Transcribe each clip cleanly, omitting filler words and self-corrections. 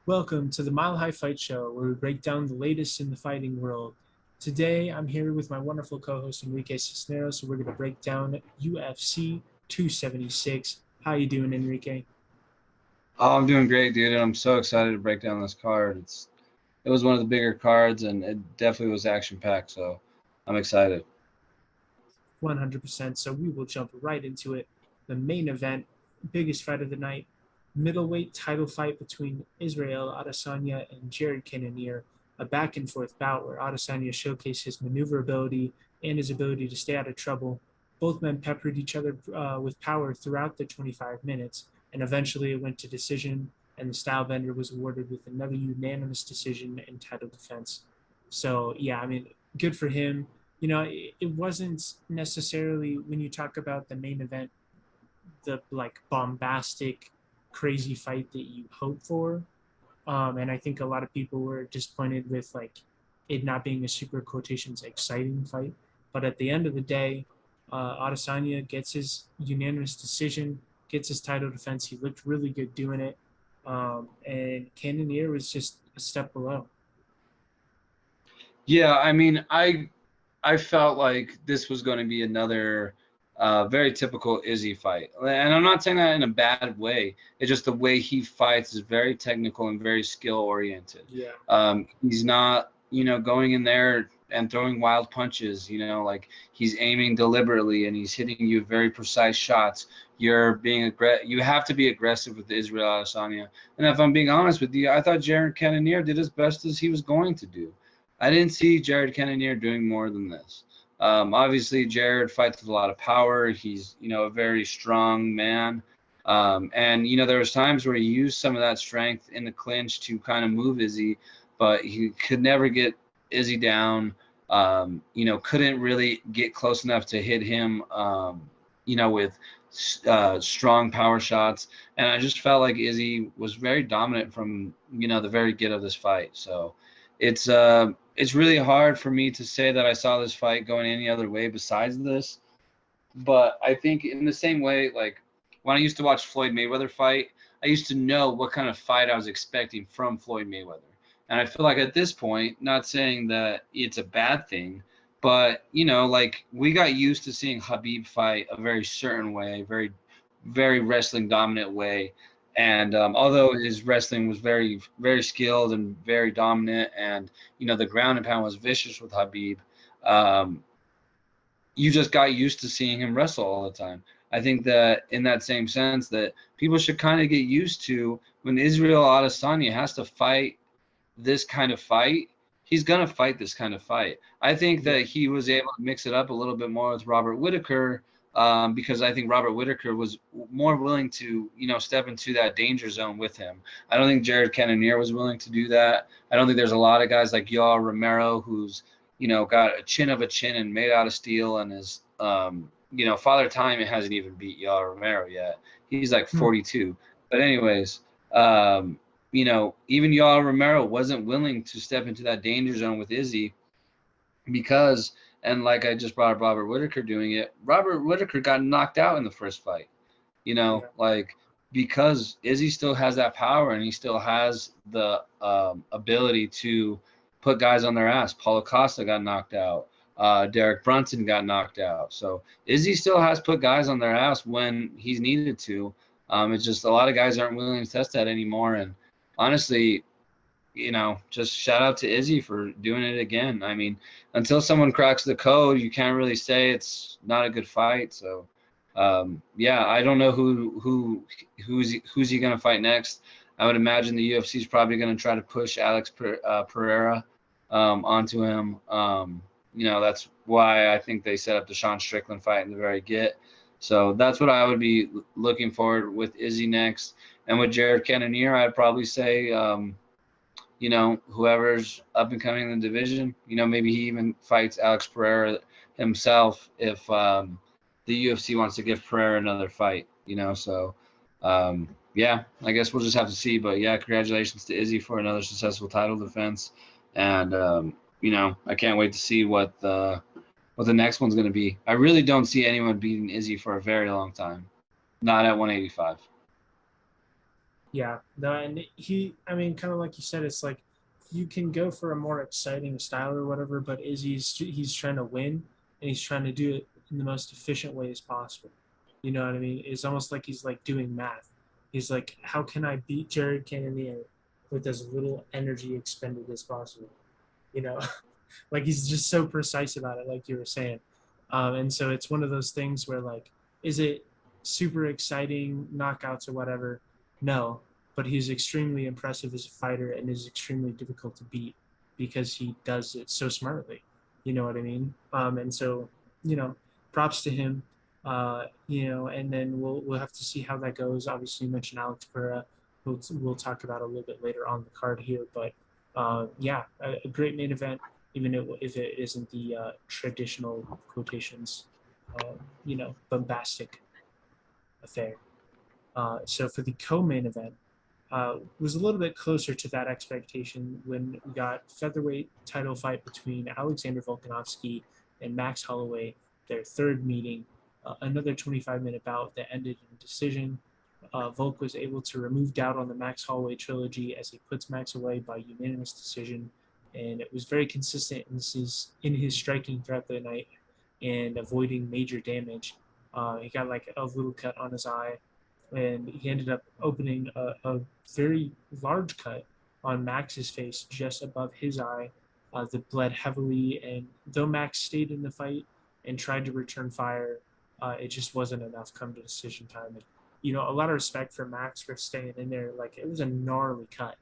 Welcome to the Mile High Fight Show, where we break down the latest in the fighting world. Today, I'm here with my wonderful co-host Enrique Cisneros, so we're going to break down UFC 276. How you doing, Enrique? Oh, I'm doing great, dude, and I'm so excited to break down this card. It was one of the bigger cards, and it definitely was action packed. So I'm excited. 100%. So we will jump right into it. The main event, biggest fight of the night, middleweight title fight between Israel Adesanya and Jared Cannonier. A back and forth bout where Adesanya showcased his maneuverability and his ability to stay out of trouble. Both men peppered each other with power throughout the 25 minutes, and eventually it went to decision, and the style bender was awarded with another unanimous decision and title defense. So, yeah, I mean, good for him. It wasn't necessarily, when you talk about the main event, the like bombastic, crazy fight that you hope for. And I think a lot of people were disappointed with like it not being a super quotations exciting fight. But at the end of the day, Adesanya gets his unanimous decision, gets his title defense. He looked really good doing it. And Cannonier was just a step below. Yeah, I mean, I felt like this was going to be another very typical Izzy fight, and I'm not saying that in a bad way. It's just the way he fights is very technical and very skill oriented. Yeah. He's not, going in there and throwing wild punches. Like he's aiming deliberately and he's hitting you very precise shots. You have to be aggressive with Israel Adesanya. And if I'm being honest with you, I thought Jared Cannonier did as best as he was going to do. I didn't see Jared Cannonier doing more than this. Obviously, Jared fights with a lot of power. He's, a very strong man. And, there was times where he used some of that strength in the clinch to kind of move Izzy, but he could never get Izzy down. Couldn't really get close enough to hit him, with strong power shots. And I just felt like Izzy was very dominant from, the very get of this fight. So it's really hard for me to say that I saw this fight going any other way besides this. But I think in the same way, like when I used to watch Floyd Mayweather fight, I used to know what kind of fight I was expecting from Floyd Mayweather. And I feel like at this point, not saying that it's a bad thing, but like we got used to seeing Khabib fight a very certain way, very, very wrestling dominant way. And although his wrestling was very, very skilled and very dominant, and the ground and pound was vicious with Khabib, um, you just got used to seeing him wrestle all the time. I think that in that same sense that people should kind of get used to when Israel Adesanya has to fight this kind of fight, he's going to fight this kind of fight. I think that he was able to mix it up a little bit more with Robert Whitaker, because I think Robert Whitaker was more willing to, step into that danger zone with him. I don't think Jared Cannonier was willing to do that. I don't think there's a lot of guys like Yoel Romero who's, got a chin of a chin and made out of steel, and is, Father Time hasn't even beat Yoel Romero yet. He's like 42. But anyways, even Yoel Romero wasn't willing to step into that danger zone with Izzy because, and like I just brought up Robert Whitaker doing it, Robert Whitaker got knocked out in the first fight, like because Izzy still has that power and he still has the ability to put guys on their ass. Paulo Costa got knocked out. Derek Brunson got knocked out. So Izzy still has put guys on their ass when he's needed to. It's just a lot of guys aren't willing to test that anymore. And honestly, just shout out to Izzy for doing it again. I mean, until someone cracks the code, you can't really say it's not a good fight. So, I don't know who's he going to fight next. I would imagine the UFC is probably going to try to push Alex Pereira onto him. That's why I think they set up the Sean Strickland fight in the very get. So that's what I would be looking forward with Izzy next. And with Jared Cannonier, I'd probably say, whoever's up and coming in the division, maybe he even fights Alex Pereira himself if the UFC wants to give Pereira another fight, So, I guess we'll just have to see. But, yeah, congratulations to Izzy for another successful title defense. And, I can't wait to see what the next one's going to be. I really don't see anyone beating Izzy for a very long time. Not at 185. Yeah, no, and I mean, kind of like you said, it's like you can go for a more exciting style or whatever, but he's trying to win and he's trying to do it in the most efficient way as possible. You know what I mean? It's almost like he's like doing math. He's like, how can I beat Jared Cannonier with as little energy expended as possible? You know, like he's just so precise about it, like you were saying. And so it's one of those things where like, is it super exciting knockouts or whatever? No, but he's extremely impressive as a fighter and is extremely difficult to beat because he does it so smartly. You know what I mean? And so, you know, props to him. And then we'll have to see how that goes. Obviously, you mentioned Alex Pereira. We'll talk about a little bit later on the card here, but yeah, a great main event, even if it isn't the traditional quotations, bombastic affair. So for the co-main event, was a little bit closer to that expectation when we got featherweight title fight between Alexander Volkanovski and Max Holloway, their third meeting, another 25-minute bout that ended in decision. Volk was able to remove doubt on the Max Holloway trilogy as he puts Max away by unanimous decision, and it was very consistent in his striking throughout the night and avoiding major damage. He got like a little cut on his eye, and he ended up opening a very large cut on Max's face just above his eye that bled heavily. And though Max stayed in the fight and tried to return fire, it just wasn't enough come to decision time. And, a lot of respect for Max for staying in there. Like, it was a gnarly cut.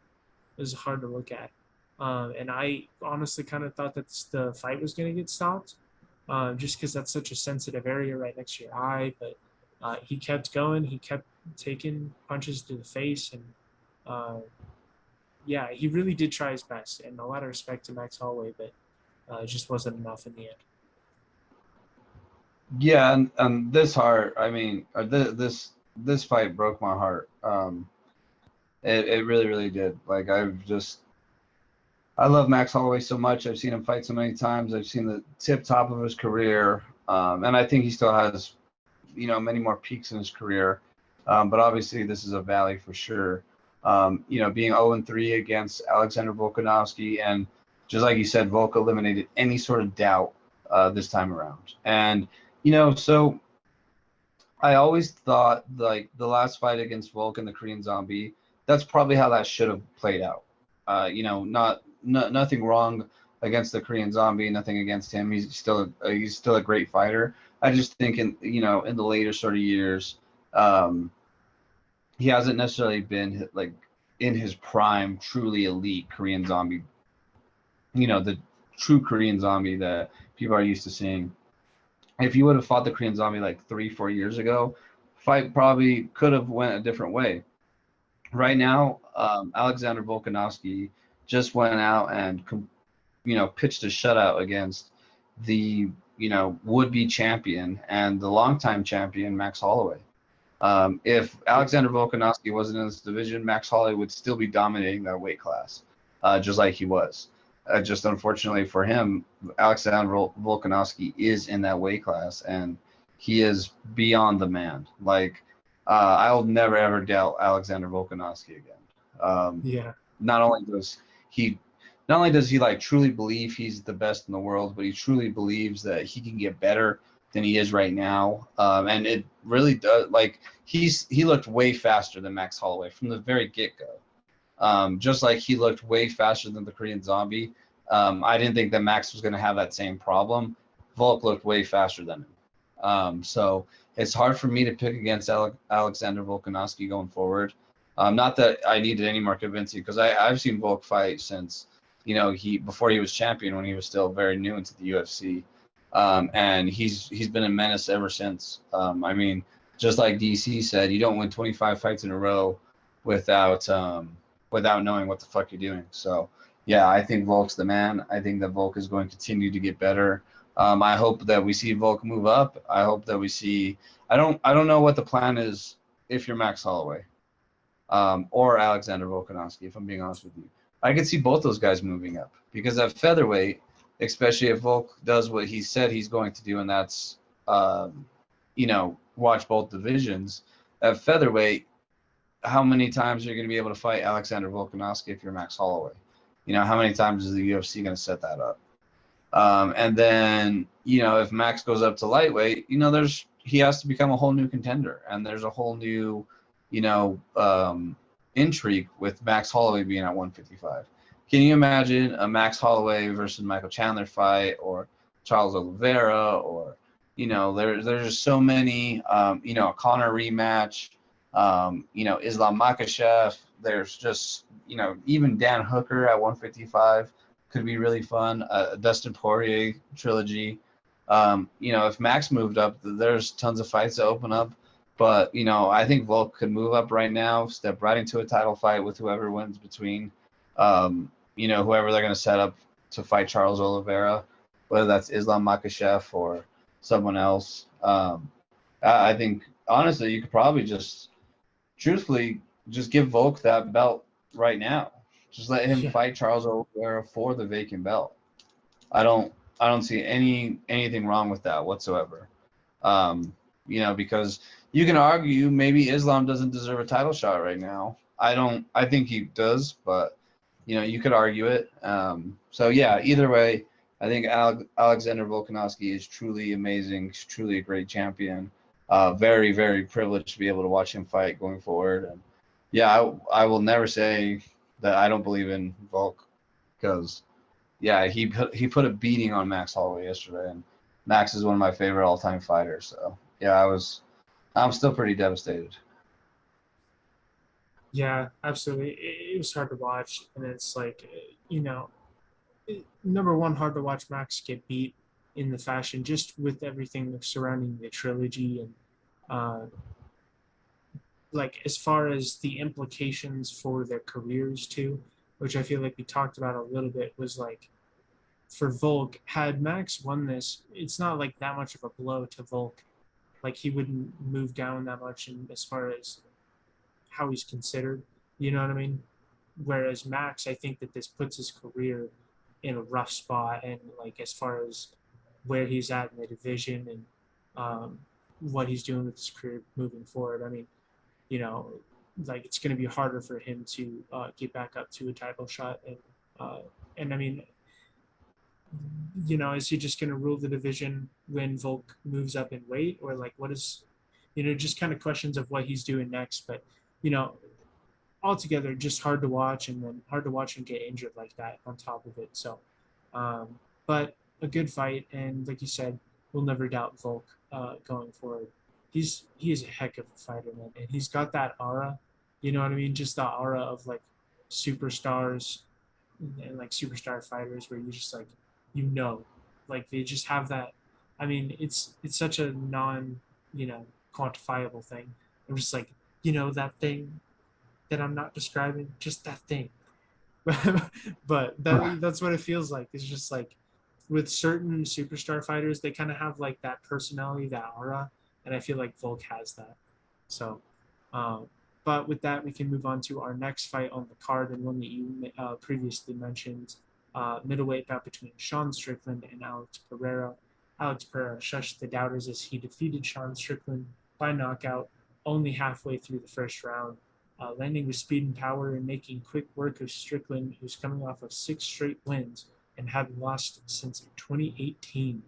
It was hard to look at. And I honestly kind of thought that the fight was going to get stopped just because that's such a sensitive area right next to your eye. But he kept going. He kept taking punches to the face. And uh, yeah, he really did try his best. And a lot of respect to Max Holloway, but it just wasn't enough in the end. Yeah, and this heart, I mean, this fight broke my heart. It really really did. Like I love Max Holloway so much. I've seen him fight so many times. I've seen the tip top of his career, and I think he still has many more peaks in his career. But obviously, this is a valley for sure. Being 0-3 against Alexander Volkanovski, and just like you said, Volk eliminated any sort of doubt this time around. And so I always thought like the last fight against Volk and the Korean Zombie, that's probably how that should have played out. Nothing wrong against the Korean Zombie, nothing against him. He's still a great fighter. I just think in the later sort of years, um, he hasn't necessarily been like in his prime, truly elite Korean Zombie. The true Korean Zombie that people are used to seeing. If you would have fought the Korean Zombie like 3-4 years ago, fight probably could have went a different way. Right now, Alexander Volkanovski just went out and pitched a shutout against the would-be champion and the longtime champion Max Holloway. If Alexander Volkanovski wasn't in this division, Max Holloway would still be dominating that weight class, just like he was. Just unfortunately for him, Alexander Volkanovski is in that weight class, and he is beyond the man. Like, I'll never ever doubt Alexander Volkanovski again. Um, Yeah. not only does he, not only does he like truly believe he's the best in the world, but he truly believes that he can get better than he is right now. And it really does. Like he looked way faster than Max Holloway from the very get go. Just like he looked way faster than the Korean Zombie. I didn't think that Max was going to have that same problem. Volk looked way faster than him. So it's hard for me to pick against Alexander Volkanovski going forward. Not that I needed any more convincing, because I've seen Volk fight since before he was champion, when he was still very new into the UFC, and he's been a menace ever since. I mean, just like DC said, you don't win 25 fights in a row without knowing what the fuck you're doing. So yeah, I think Volk's the man. I think that Volk is going to continue to get better. I hope that we see Volk move up. I hope that we see. I don't know what the plan is if you're Max Holloway, or Alexander Volkanovski. If I'm being honest with you, I could see both those guys moving up, because at featherweight, especially if Volk does what he said he's going to do, and that's watch both divisions. At featherweight, how many times are you going to be able to fight Alexander Volkanovski if you're Max Holloway? How many times is the UFC going to set that up? And then, if Max goes up to lightweight, he has to become a whole new contender, and there's a whole new, intrigue with Max Holloway being at 155. Can you imagine a Max Holloway versus Michael Chandler fight, or Charles Oliveira, or there's just so many, a Conor rematch, Islam Makhachev. There's just, even Dan Hooker at 155 could be really fun. Dustin Poirier trilogy. If Max moved up, there's tons of fights to open up. But, I think Volk could move up right now, step right into a title fight with whoever wins between, whoever they're going to set up to fight Charles Oliveira, whether that's Islam Makhachev or someone else. I think, honestly, you could probably truthfully, just give Volk that belt right now. Just let him fight Charles Oliveira for the vacant belt. I don't see anything wrong with that whatsoever. Because you can argue maybe Islam doesn't deserve a title shot right now. I think he does, but you could argue it. So yeah, either way, I think Alexander Volkanovski is truly amazing. He's truly a great champion. Very, very privileged to be able to watch him fight going forward. And yeah, I will never say that I don't believe in Volk, because yeah, he put a beating on Max Holloway yesterday, and Max is one of my favorite all-time fighters. So yeah, I'm still pretty devastated. Yeah, absolutely. It was hard to watch, and it's like, number one, hard to watch Max get beat in the fashion, just with everything surrounding the trilogy, and uh, like as far as the implications for their careers too, which I feel like we talked about a little bit, was like for Volk, had Max won this, it's not like that much of a blow to Volk. Like he wouldn't move down that much in as far as how he's considered. You know what I mean? Whereas Max, I think that this puts his career in a rough spot, and like as far as where he's at in the division, and what he's doing with his career moving forward. I mean, you know, like it's going to be harder for him to get back up to a title shot, uh, and I mean, is he just going to rule the division when Volk moves up in weight, or like what is, just kind of questions of what he's doing next. But you know, altogether, just hard to watch, and then hard to watch him get injured like that on top of it. So, but a good fight, and like you said, we'll never doubt Volk going forward. He is a heck of a fighter, man, and he's got that aura. You know what I mean? Just the aura of like superstars and like superstar fighters, where you just like, like they just have that. I mean, it's such a non quantifiable thing. I'm just like, that thing that I'm not describing, just that thing. But that's what it feels like. It's just like with certain superstar fighters, they kind of have like that personality, that aura, and I feel like Volk has that. So, um, but with that, we can move on to our next fight on the card, and one that you previously mentioned, middleweight bout between Sean Strickland and Alex Pereira. Alex Pereira shushed the doubters as he defeated Sean Strickland by knockout only halfway through the first round, landing with speed and power and making quick work of Strickland, who's coming off of 6 straight wins and hadn't lost since 2018.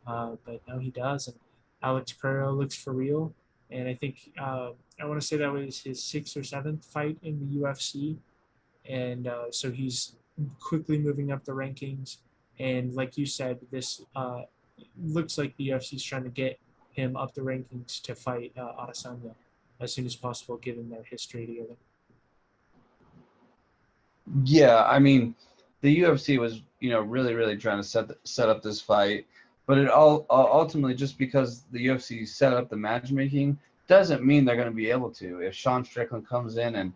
But now he does, and Alex Pereira looks for real. And I think I want to say that was his 6th or 7th fight in the UFC, and so he's quickly moving up the rankings. And like you said, this looks like the UFC is trying to get him up the rankings to fight Adesanya as soon as possible, given their history together. Yeah, I mean, the UFC was, really, really trying to set up this fight, but it all ultimately, just because the UFC set up the matchmaking doesn't mean they're going to be able to. If Sean Strickland comes in and,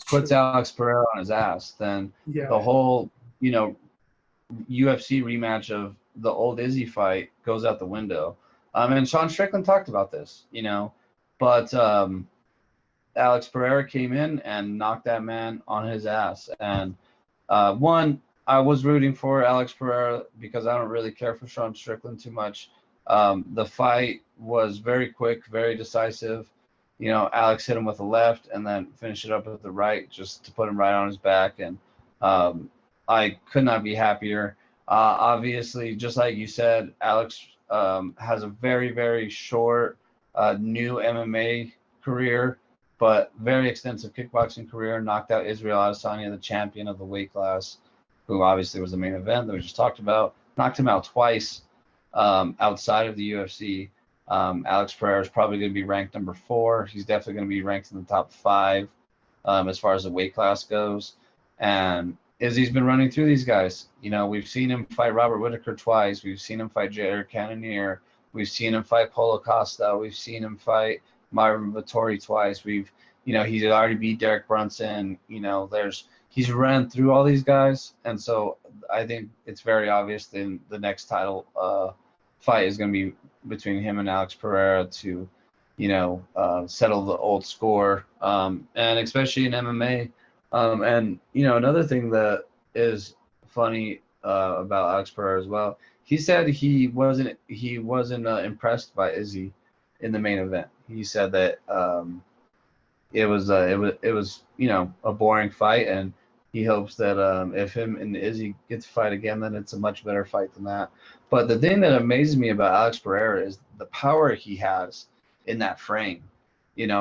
puts Alex Pereira on his ass, then the whole, UFC rematch of the old Izzy fight goes out the window. And Sean Strickland talked about this, but Alex Pereira came in and knocked that man on his ass. And one, I was rooting for Alex Pereira because I don't really care for Sean Strickland too much. The fight was very quick, very decisive. Alex hit him with the left and then finish it up with the right just to put him right on his back. And I could not be happier. Obviously, just like you said, Alex has a very, very short new MMA career, but very extensive kickboxing career. Knocked out Israel Adesanya, the champion of the weight class, who obviously was the main event that we just talked about. Knocked him out twice outside of the UFC. Alex Pereira is probably going to be ranked number 4. He's definitely going to be ranked in the top 5 as far as the weight class goes. And Izzy's been running through these guys. We've seen him fight Robert Whittaker twice. We've seen him fight Jared Cannonier. We've seen him fight Paulo Costa. We've seen him fight Marvin Vettori twice. He's already beat Derek Brunson. He's run through all these guys. And so I think it's very obvious that the next title fight is going to be between him and Alex Pereira to, settle the old score. And especially in MMA. And another thing that is funny about Alex Pereira as well, he said he wasn't impressed by Izzy in the main event. He said that it was a boring fight, and he hopes that if him and Izzy get to fight again, then it's a much better fight than that. But the thing that amazes me about Alex Pereira is the power he has in that frame.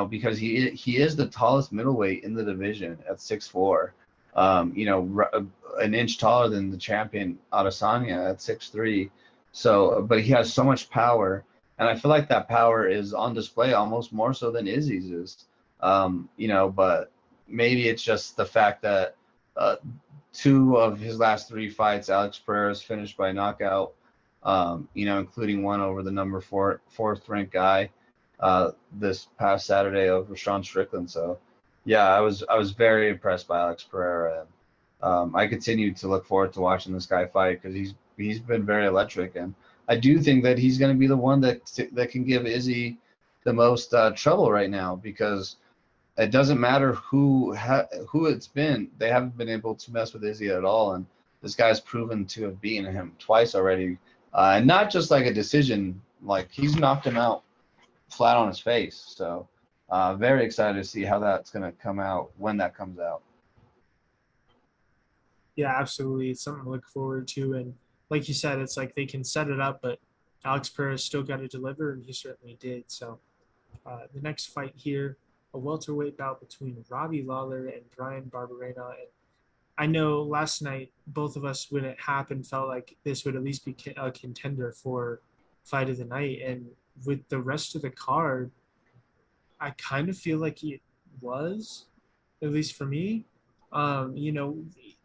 Because he is the tallest middleweight in the division at 6'4". An inch taller than the champion Adesanya at 6'3". So, but he has so much power, and I feel like that power is on display almost more so than Izzy's is. But maybe it's just the fact that 2 of his last 3 fights, Alex Pereira's finished by knockout. Including one over the number 4th ranked guy. This past Saturday over Sean Strickland. So, yeah, I was very impressed by Alex Pereira, and I continue to look forward to watching this guy fight because he's been very electric, and I do think that he's going to be the one that can give Izzy the most trouble right now, because it doesn't matter who it's been, they haven't been able to mess with Izzy at all, and this guy's proven to have beaten him twice already, and not just like a decision, like he's knocked him out flat on his face. So very excited to see how that's going to come out when that comes out. Yeah, absolutely. It's something to look forward to. And like you said, it's like they can set it up, but Alex Perez still got to deliver, and he certainly did. So the next fight here, a welterweight bout between Robbie Lawler and Brian Barberena. And I know last night, both of us, when it happened, felt like this would at least be a contender for fight of the night. And with the rest of the card, I kind of feel like it was, at least for me.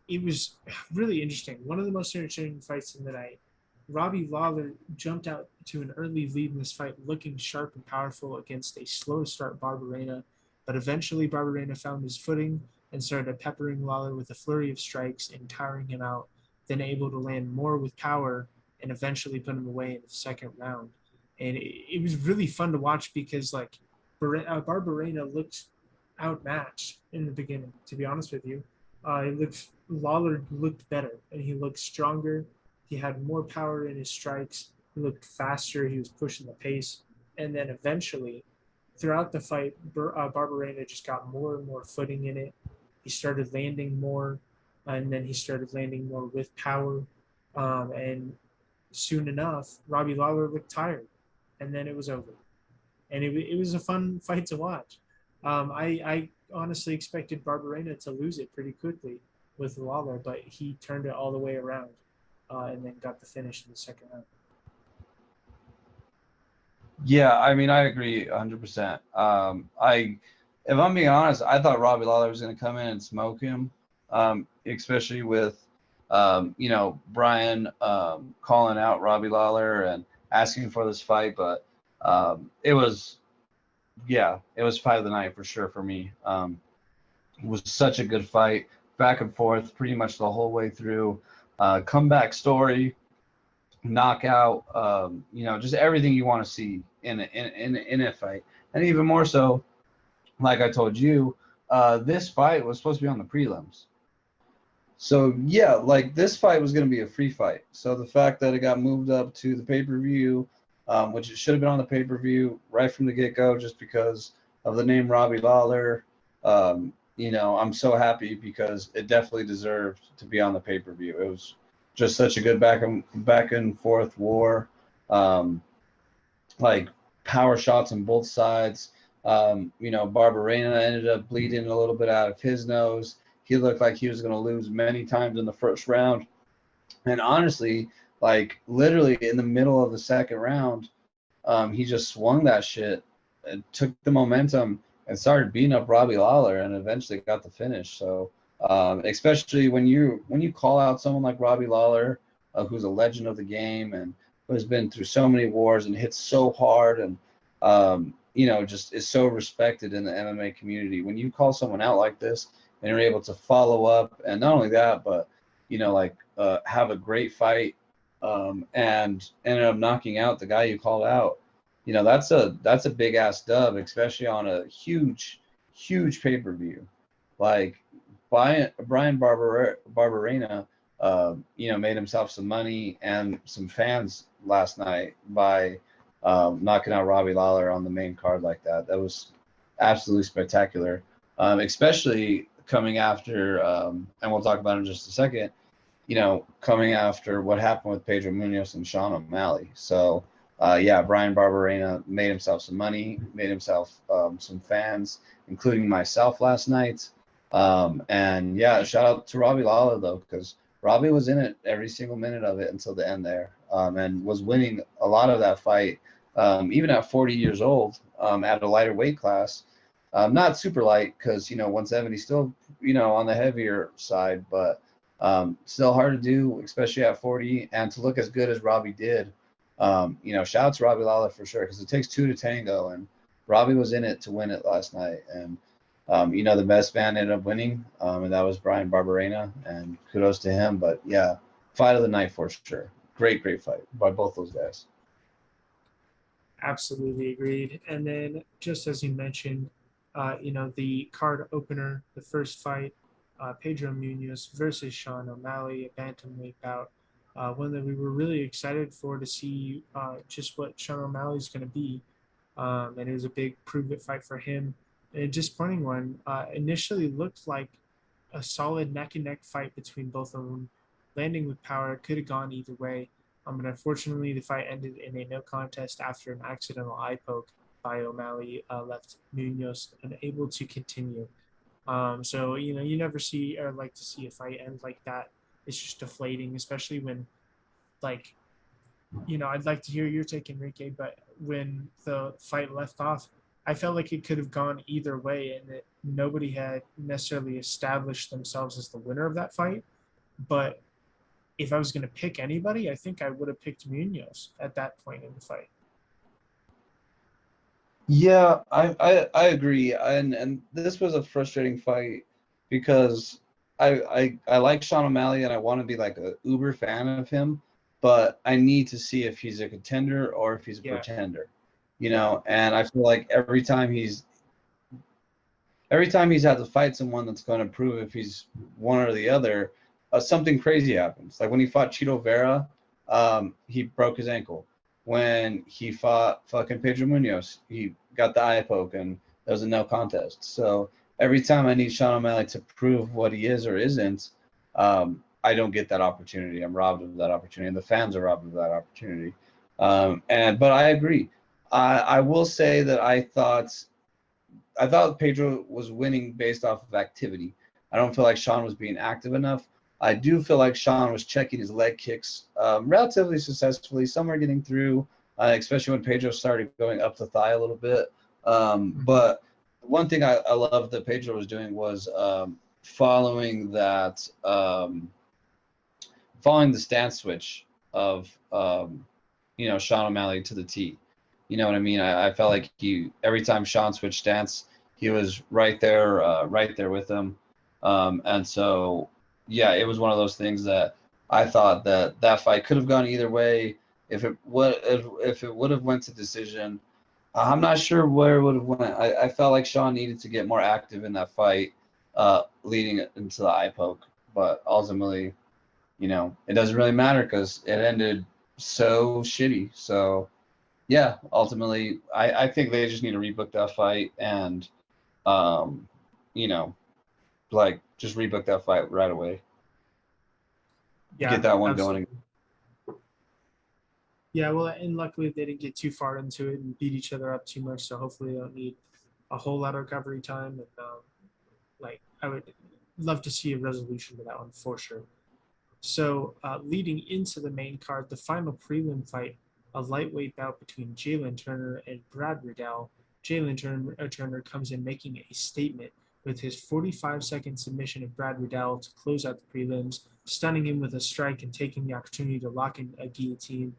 It was really interesting. One of the most entertaining fights in the night. Robbie Lawler jumped out to an early lead in this fight, looking sharp and powerful against a slow start Barberena. But eventually, Barberena found his footing and started peppering Lawler with a flurry of strikes and tiring him out, then able to land more with power and eventually put him away in the second round. And it was really fun to watch because, like, Barberena looked outmatched in the beginning, to be honest with you. Lawler looked better, and he looked stronger. He had more power in his strikes. He looked faster. He was pushing the pace. And then eventually, throughout the fight, Barberena just got more and more footing in it. He started landing more, and then he started landing more with power. And soon enough, Robbie Lawler looked tired, and then it was over. And it was a fun fight to watch. I honestly expected Barberena to lose it pretty quickly with Lawler, but he turned it all the way around and then got the finish in the second round. Yeah, I mean, I agree 100%. If I'm being honest, I thought Robbie Lawler was going to come in and smoke him, especially with, Brian calling out Robbie Lawler and asking for this fight. But it was fight of the night for sure for me. It was such a good fight, back and forth pretty much the whole way through. Comeback story, knockout, just everything you want to see in a fight. And even more so, like I told you, this fight was supposed to be on the prelims. So, yeah, like this fight was going to be a free fight. So the fact that it got moved up to the pay-per-view, which it should have been on the pay-per-view right from the get-go, just because of the name Robbie Lawler. I'm so happy because it definitely deserved to be on the pay-per-view. It was just such a good back and forth war. Um, like power shots on both sides. Barberena ended up bleeding a little bit out of his nose. He looked like he was going to lose many times in the first round. And honestly, like literally in the middle of the second round, he just swung that shit and took the momentum and started beating up Robbie Lawler and eventually got the finish. So, especially when you call out someone like Robbie Lawler, who's a legend of the game and who has been through so many wars and hits so hard and just is so respected in the MMA community. When you call someone out like this and you're able to follow up, and not only that, but have a great fight and ended up knocking out the guy you called out. That's a big ass dub, especially on a huge pay-per-view. Like Brian Barberena, made himself some money and some fans last night by knocking out Robbie Lawler on the main card like that. That was absolutely spectacular, especially coming after, and we'll talk about it in just a second, coming after what happened with Pedro Munoz and Sean O'Malley. So, Brian Barberena made himself some money, made himself some fans, including myself last night. Shout out to Robbie Lawler, though, because Robbie was in it every single minute of it until the end there, and was winning a lot of that fight, even at 40 years old, at a lighter weight class. Not super light because, 170 still, on the heavier side, but still hard to do, especially at 40, and to look as good as Robbie did. Shout out to Robbie Lawler for sure, because it takes two to tango, and Robbie was in it to win it last night. And, the best man ended up winning, and that was Brian Barberena, and kudos to him. But yeah, fight of the night for sure. Great fight by both those guys. Absolutely agreed. And then, just as you mentioned, the card opener, the first fight, Pedro Munoz versus Sean O'Malley, a bantamweight bout. One that we were really excited for to see just what Sean O'Malley's going to be. And it was a big prove-it fight for him. And a disappointing one. Initially looked like a solid neck-and-neck fight between both of them, landing with power. Could have gone either way. But unfortunately, the fight ended in a no contest after an accidental eye poke by O'Malley left Munoz unable to continue. So you never see or like to see a fight end like that. It's just deflating, especially when like I'd like to hear your take, Enrique, but when the fight left off, I felt like it could have gone either way, and that nobody had necessarily established themselves as the winner of that fight. But if I was going to pick anybody, I think I would have picked Munoz at that point in the fight. Yeah, I agree, and this was a frustrating fight because I like Sean O'Malley and I want to be like a uber fan of him, but I need to see if he's a contender or if he's a pretender, And I feel like every time he's had to fight someone that's going to prove if he's one or the other, something crazy happens. Like when he fought Chito Vera, he broke his ankle. When he fought fucking Pedro Munoz, he got the eye poke and there was a no contest. So every time I need Sean O'Malley to prove what he is or isn't, I don't get that opportunity. I'm robbed of that opportunity, and the fans are robbed of that opportunity. But I agree. I will say that I thought Pedro was winning based off of activity. I don't feel like Sean was being active enough. I do feel like Sean was checking his leg kicks relatively successfully, somewhere getting through, especially when Pedro started going up the thigh a little bit. But one thing I love that Pedro was doing was following the stance switch of Sean O'Malley to the T. You know what I mean? I felt like every time Sean switched stance, he was right there with him. And so, yeah, it was one of those things that I thought that fight could have gone either way. If it would have went to decision, I'm not sure where it would have went. I felt like Sean needed to get more active in that fight, leading into the eye poke. But ultimately, it doesn't really matter because it ended so shitty. So, yeah, ultimately, I think they just need to rebook that fight and, you know, like just rebook that fight right away. Get Yeah, that one going. absolutely. Yeah, well, and luckily they didn't get too far into it and beat each other up too much. So hopefully they don't need a whole lot of recovery time. And like, I would love to see a resolution to that one for sure. So leading into the main card, the final prelim fight, a lightweight bout between Jalen Turner and Brad Riddell. Turner comes in making a statement with his 45-second submission of Brad Riddell to close out the prelims, stunning him with a strike and taking the opportunity to lock in a guillotine.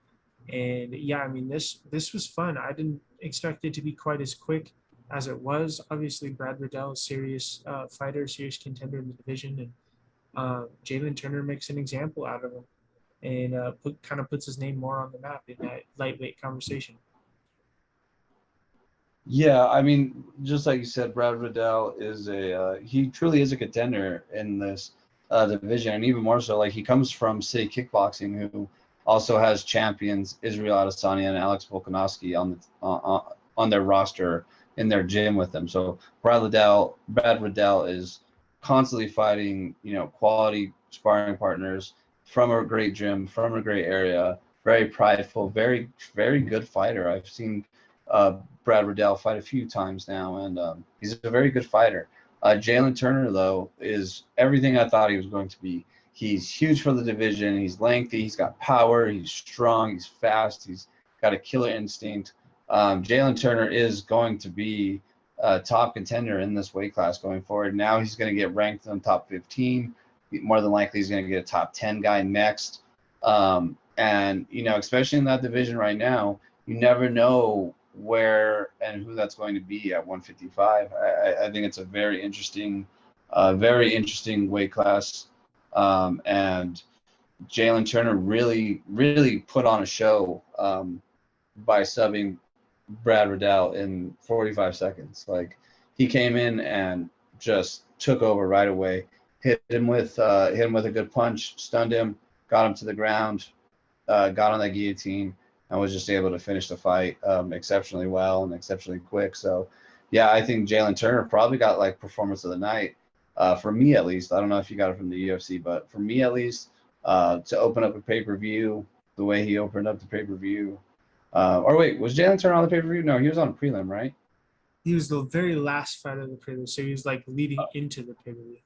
And yeah, I mean this was fun. I didn't expect it to be quite as quick as it was. Obviously, Brad Riddell, a serious fighter, serious contender in the division, and Jalen Turner makes an example out of him and kind of puts his name more on the map in that lightweight conversation. Yeah, I mean, just like you said, Brad Riddell is he truly is a contender in this division, and even more so, like he comes from City Kickboxing, who also has champions Israel Adesanya and Alex Volkanovski on their roster in their gym with them. So Brad Riddell is constantly fighting, quality sparring partners from a great gym, from a great area, very prideful, very very good fighter. I've seen uh, Brad Riddell fight a few times now, and he's a very good fighter. Jalen Turner, though, is everything I thought he was going to be. He's huge for the division. He's lengthy. He's got power. He's strong. He's fast. He's got a killer instinct. Jalen Turner is going to be a top contender in this weight class going forward. Now he's going to get ranked in the top 15. More than likely, he's going to get a top 10 guy next. And, especially in that division right now, you never know where and who that's going to be at 155. I think it's a very interesting weight class. And Jalen Turner really, really put on a show by subbing Brad Riddell in 45 seconds. Like he came in and just took over right away. Hit him with a good punch, stunned him, got him to the ground, got on that guillotine, and was just able to finish the fight exceptionally well and exceptionally quick. So, yeah, I think Jalen Turner probably got like performance of the night for me at least. I don't know if you got it from the UFC, but for me at least, to open up a pay-per-view the way he opened up the pay-per-view. Or wait, was Jalen Turner on the pay-per-view? No, he was on a prelim, right? He was the very last fight of the prelim, so he was like leading into the pay-per-view.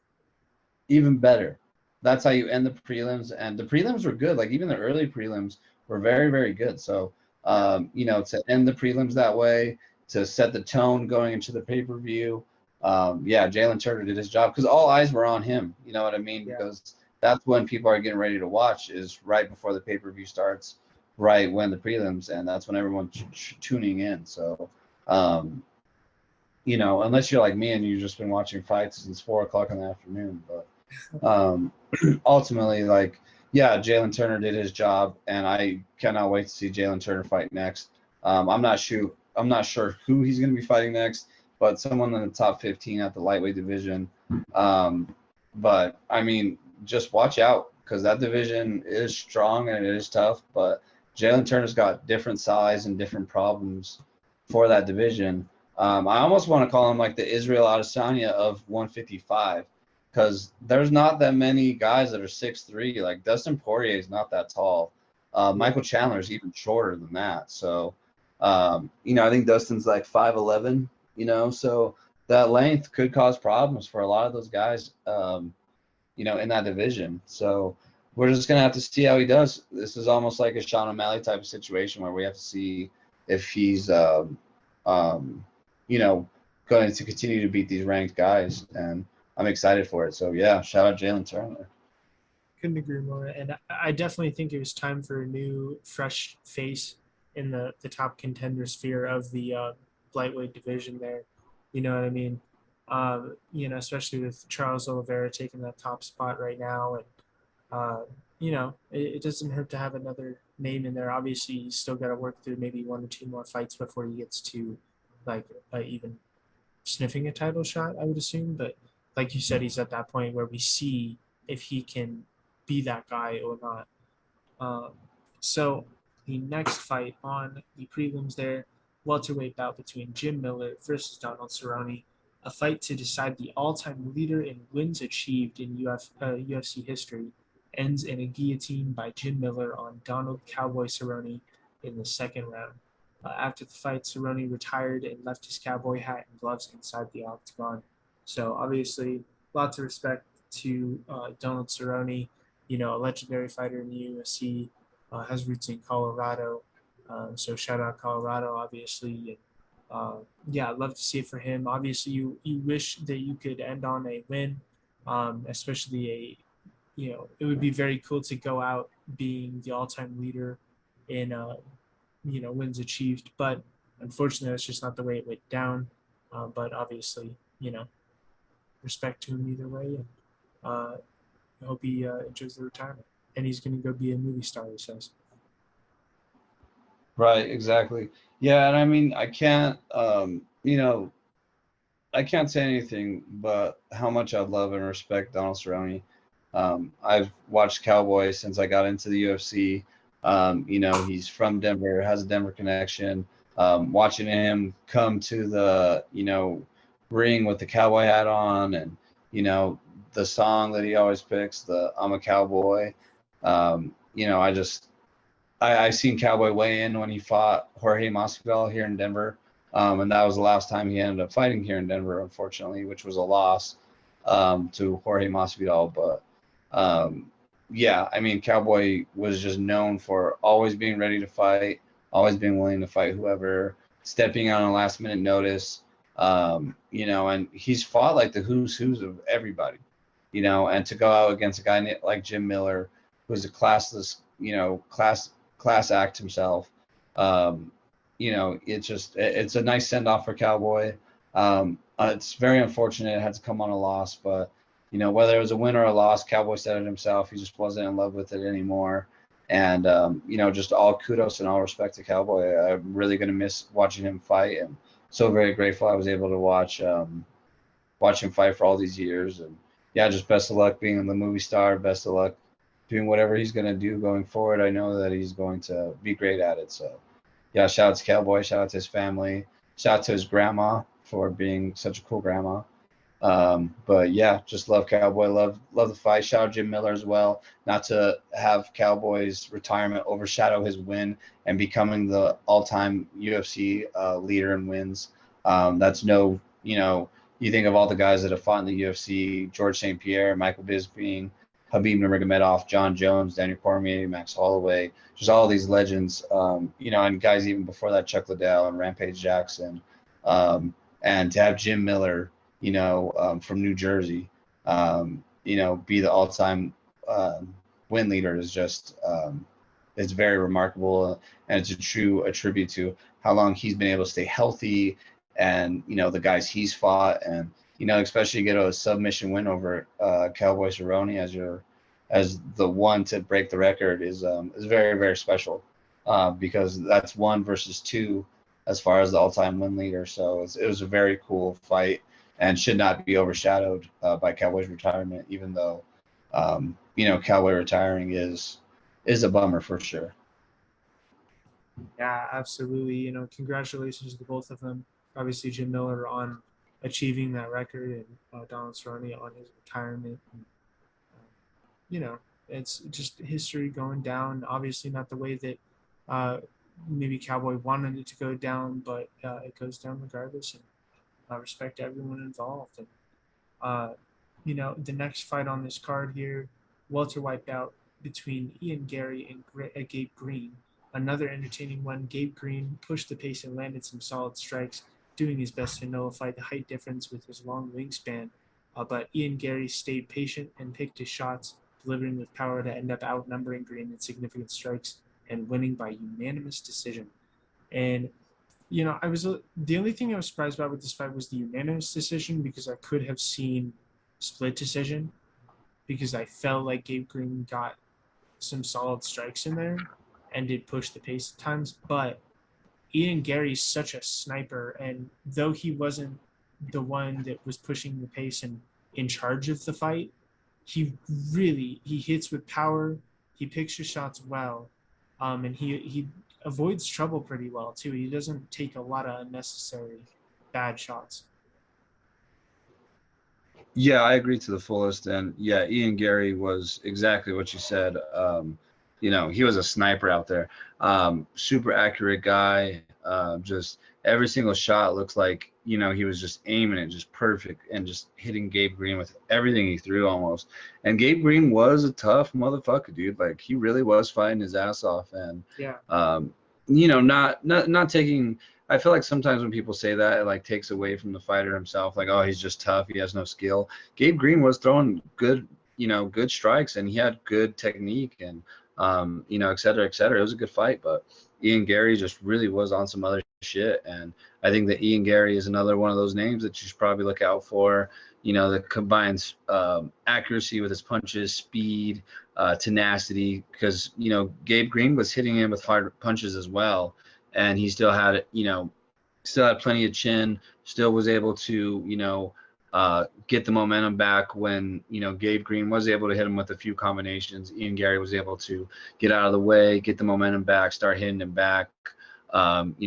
Even better. That's how you end the prelims, and the prelims were good. Like even the early prelims were very, very good. So, to end the prelims that way, to set the tone going into the pay-per-view, yeah, Jalen Turner did his job because all eyes were on him. You know what I mean? Yeah. Because that's when people are getting ready to watch is right before the pay-per-view starts, right when the prelims, and that's when everyone's tuning in. So, unless you're like me and you've just been watching fights since 4 o'clock in the afternoon, but ultimately, like, yeah, Jalen Turner did his job, and I cannot wait to see Jalen Turner fight next. I'm not sure who he's going to be fighting next, but someone in the top 15 at the lightweight division. But I mean, just watch out because that division is strong and it is tough. But Jalen Turner's got different size and different problems for that division. I almost want to call him like the Israel Adesanya of 155 because there's not that many guys that are 6'3". Like Dustin Poirier is not that tall. Michael Chandler is even shorter than that. So, I think Dustin's like 5'11", so that length could cause problems for a lot of those guys, in that division. So we're just going to have to see how he does. This is almost like a Sean O'Malley type of situation where we have to see if he's, going to continue to beat these ranked guys. And I'm excited for it. So, yeah, shout out Jalen Turner. Couldn't agree more. And I definitely think it was time for a new, fresh face in the top contender sphere of the lightweight division there. You know what I mean? Especially with Charles Oliveira taking that top spot right now. And, it doesn't hurt to have another name in there. Obviously, he's still got to work through maybe one or two more fights before he gets to, like, even sniffing a title shot, I would assume. But like you said, he's at that point where we see if he can be that guy or not. Um, so the next fight on the prelims there, welterweight bout between Jim Miller versus Donald Cerrone, a fight to decide the all-time leader in wins achieved in UFC history, ends in a guillotine by Jim Miller on Donald Cowboy Cerrone in the second round. After the fight, Cerrone retired and left his cowboy hat and gloves inside the octagon. So obviously, lots of respect to Donald Cerrone, a legendary fighter in the UFC, has roots in Colorado. So shout out Colorado, obviously. And, yeah, I'd love to see it for him. Obviously, you wish that you could end on a win, especially it would be very cool to go out being the all-time leader in, wins achieved. But unfortunately, that's just not the way it went down. But obviously, respect to him either way. And I hope he enjoys the retirement. And he's going to go be a movie star, he says. Right, exactly. Yeah, and I mean, I can't say anything but how much I love and respect Donald Cerrone. I've watched Cowboy since I got into the UFC. He's from Denver, has a Denver connection. Watching him come to the, ring with the cowboy hat on, and, the song that he always picks, the I'm a Cowboy. I seen Cowboy weigh in when he fought Jorge Masvidal here in Denver, and that was the last time he ended up fighting here in Denver, unfortunately, which was a loss to Jorge Masvidal. But yeah, I mean, Cowboy was just known for always being ready to fight, always being willing to fight whoever, stepping out on last minute notice. And he's fought like the who's of everybody, and to go out against a guy like Jim Miller, who's a classless, class act himself. It's a nice send off for Cowboy. It's very unfortunate it had to come on a loss, but whether it was a win or a loss, Cowboy said it himself. He just wasn't in love with it anymore. And just all kudos and all respect to Cowboy. I'm really gonna miss watching him fight, and so very grateful I was able to watch him fight for all these years. And yeah, just best of luck being the movie star. Best of luck doing whatever he's going to do going forward. I know that he's going to be great at it. So, yeah, shout out to Cowboy. Shout out to his family. Shout out to his grandma for being such a cool grandma. But yeah, just love Cowboy. Love the fight. Shout out Jim Miller as well. Not to have Cowboy's retirement overshadow his win and becoming the all-time UFC leader in wins. That's you think of all the guys that have fought in the UFC: George St. Pierre, Michael Bisping, Habib Nurmagomedov, John Jones, Daniel Cormier, Max Holloway, just all these legends, and guys even before that, Chuck Liddell and Rampage Jackson, and to have Jim Miller, from New Jersey, be the all-time win leader is just, it's very remarkable, and it's a tribute to how long he's been able to stay healthy, and the guys he's fought, and especially get a submission win over Cowboy Cerrone as the one to break the record is very, very special, because that's 1 versus 2 as far as the all-time win leader. So it was a very cool fight and should not be overshadowed by Cowboy's retirement, even though Cowboy retiring is a bummer for sure. Yeah, absolutely. Congratulations to both of them. Obviously, Jim Miller on achieving that record, and Donald Cerrone on his retirement. And, it's just history going down. Obviously, not the way that maybe Cowboy wanted it to go down, but it goes down regardless. And respect to everyone involved. And the next fight on this card here, welterweight bout between Ian Gary and Gabe Green. Another entertaining one. Gabe Green pushed the pace and landed some solid strikes, doing his best to nullify the height difference with his long wingspan. But Ian Gary stayed patient and picked his shots, delivering with power to end up outnumbering Green in significant strikes and winning by unanimous decision. And the only thing I was surprised about with this fight was the unanimous decision, because I could have seen split decision, because I felt like Gabe Green got some solid strikes in there and did push the pace at times. But Ian Gary's such a sniper, and though he wasn't the one that was pushing the pace and in charge of the fight, he hits with power. He picks his shots well, And he avoids trouble pretty well too. He doesn't take a lot of unnecessary bad shots. Yeah, I agree to the fullest. And yeah, Ian Gary was exactly what you said. He was a sniper out there. Super accurate guy. Just every single shot looks like, he was just aiming it just perfect and just hitting Gabe Green with everything he threw almost. And Gabe Green was a tough motherfucker, dude. Like he really was fighting his ass off. And, Yeah, not taking I feel like sometimes when people say that, it like takes away from the fighter himself. Like, oh, he's just tough. He has no skill. Gabe Green was throwing good strikes, and he had good technique, and et cetera, et cetera. It was a good fight, but Ian Gary just really was on some other shit, and I think that Ian Gary is another one of those names that you should probably look out for. That combines accuracy with his punches, speed, tenacity, because Gabe Green was hitting him with hard punches as well, and he still had plenty of chin, still was able to, get the momentum back when, Gabe Green was able to hit him with a few combinations. Ian Gary was able to get out of the way, get the momentum back, start hitting him back. Didn't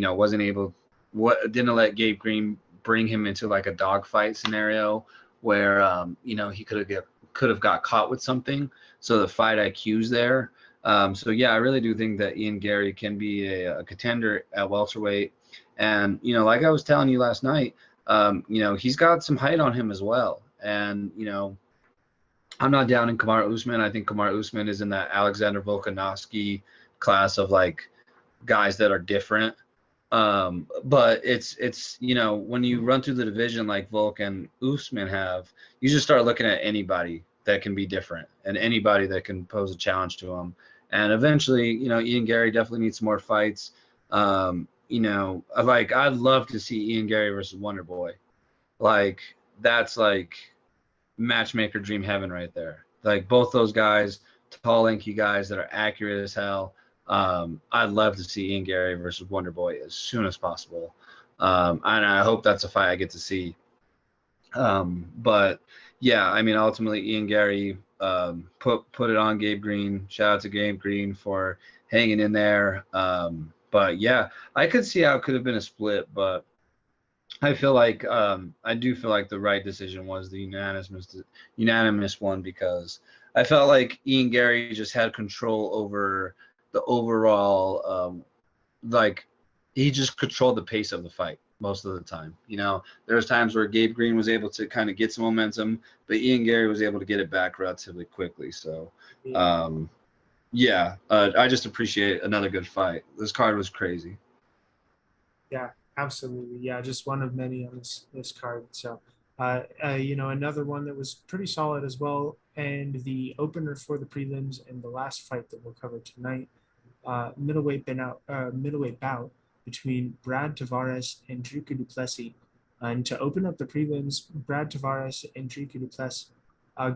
let Gabe Green bring him into like a dogfight scenario where, he could have got caught with something. So the fight IQ's there. So yeah, I really do think that Ian Gary can be a contender at welterweight, and like I was telling you last night, he's got some height on him as well, and I'm not down in Kamaru Usman. I think Kamaru Usman is in that Alexander Volkanovski class of like guys that are different. But it's when you run through the division like Volk and Usman have, you just start looking at anybody that can be different and anybody that can pose a challenge to him. And eventually, Ian Gary definitely needs some more fights. Like I'd love to see Ian Gary versus Wonder Boy. Like that's like matchmaker dream heaven right there. Like both those guys, tall, lanky guys that are accurate as hell. I'd love to see Ian Gary versus Wonder Boy as soon as possible. And I hope that's a fight I get to see. But yeah, I mean, ultimately, Ian Gary put it on Gabe Green. Shout out to Gabe Green for hanging in there. But yeah, I could see how it could have been a split, but I do feel like the right decision was the unanimous one, because I felt like Ian Gary just had control over the overall like he just controlled the pace of the fight most of the time. There was times where Gabe Green was able to kind of get some momentum, but Ian Gary was able to get it back relatively quickly. So yeah, yeah, I just appreciate another good fight. This card was crazy. yeah, absolutely. Yeah, just one of many on this card. So, another one that was pretty solid as well, and the opener for the prelims and the last fight that we'll cover tonight, middleweight bout between Brad Tavares and Dricus Du Plessis. And to open up the prelims, Brad Tavares and Dricus Du Plessis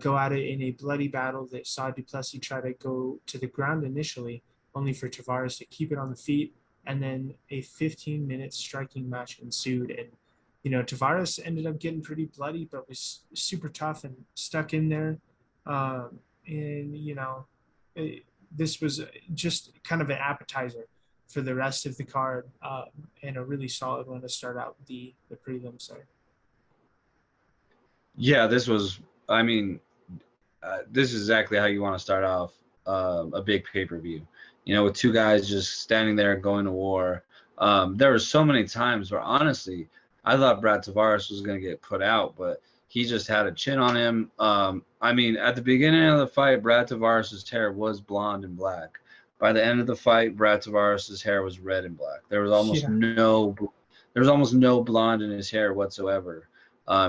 go at it in a bloody battle that saw Du Plessis try to go to the ground initially, only for Tavares to keep it on the feet. And then a 15-minute striking match ensued. And, Tavares ended up getting pretty bloody, but was super tough and stuck in there. And, this was just kind of an appetizer for the rest of the card, and a really solid one to start out the prelims there. Yeah, I mean, this is exactly how you want to start off a big pay-per-view. With two guys just standing there going to war. There were so many times where honestly, I thought Brad Tavares was going to get put out, but he just had a chin on him. I mean, at the beginning of the fight, Brad Tavares' hair was blonde and black. By the end of the fight, Brad Tavares' hair was red and black. Yeah, There was almost no blonde in his hair whatsoever.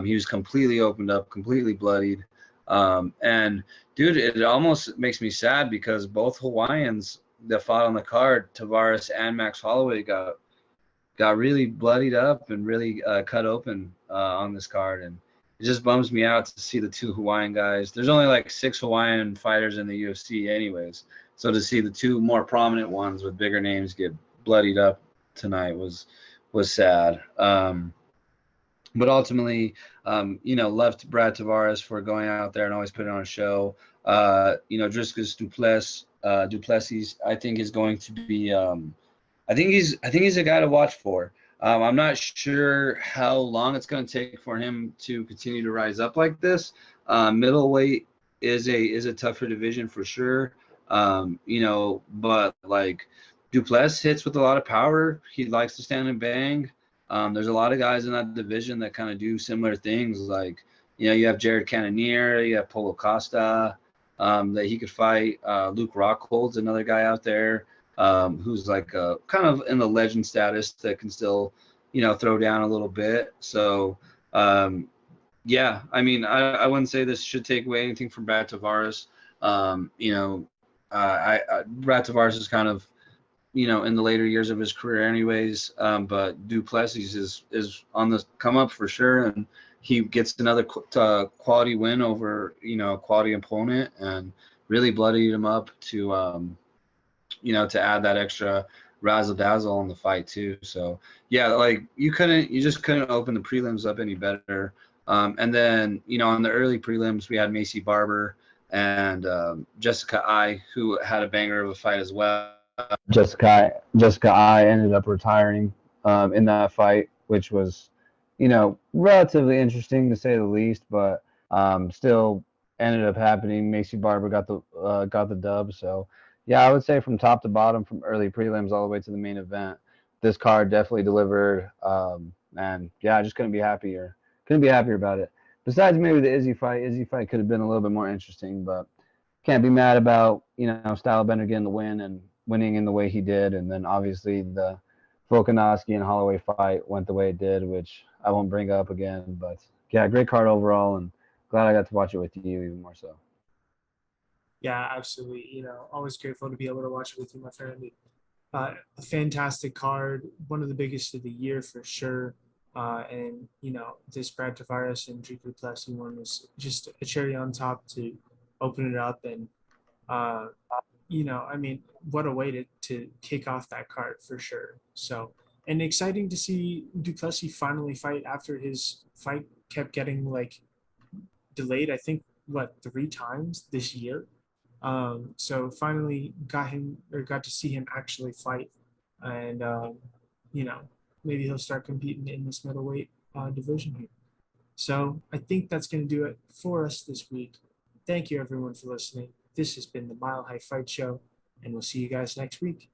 He was completely opened up, completely bloodied. And dude, it almost makes me sad because both Hawaiians that fought on the card, Tavares and Max Holloway, got really bloodied up and really cut open on this card, and it just bums me out to see the two Hawaiian guys. There's only like 6 Hawaiian fighters in the UFC, anyways. So to see the two more prominent ones with bigger names get bloodied up tonight was sad. But ultimately, left Brad Tavares for going out there and always putting on a show. Dricus Du Plessis Duplessis, I think, is going to be. I think he's a guy to watch for. I'm not sure how long it's going to take for him to continue to rise up like this. Middleweight is a tougher division for sure. But like Duplessis hits with a lot of power. He likes to stand and bang. There's a lot of guys in that division that kind of do similar things. Like, you have Jared Cannonier, you have Polo Costa, that he could fight. Luke Rockhold's another guy out there, who's like kind of in the legend status that can still, throw down a little bit. So, yeah, I mean, I wouldn't say this should take away anything from Brad Tavares. Brad Tavares is kind of, in the later years of his career anyways. But Duplessis is on the come up for sure. And he gets another quality win over, a quality opponent, and really bloodied him up to, to add that extra razzle dazzle on the fight too. So yeah, like you just couldn't open the prelims up any better. And then, on the early prelims, we had Macy Barber and Jessica I, who had a banger of a fight as well. Jessica I ended up retiring in that fight, which was, relatively interesting to say the least, but still ended up happening. Macy Barber got the dub. So yeah, I would say from top to bottom, from early prelims all the way to the main event, this card definitely delivered. And yeah, I just couldn't be happier. Couldn't be happier about it. Besides maybe the Izzy fight. Izzy fight could have been a little bit more interesting, but can't be mad about, Stylebender getting the win and winning in the way he did. And then obviously the Volkanovski and Holloway fight went the way it did, which I won't bring up again. But yeah, great card overall, and glad I got to watch it with you even more so. Yeah, absolutely. Always grateful to be able to watch it with you, my friend. A fantastic card, one of the biggest of the year for sure. And this Brad Tavares and Drew Duplessis one was just a cherry on top to open it up. And uh, I mean, what a way to kick off that card for sure. So, and exciting to see Duplessis finally fight after his fight kept getting like delayed. I think what 3 times this year. So finally got to see him actually fight, and you know maybe he'll start competing in this middleweight division here. So I think that's going to do it for us this week. Thank you everyone for listening. This has been the Mile High Fight Show, and we'll see you guys next week.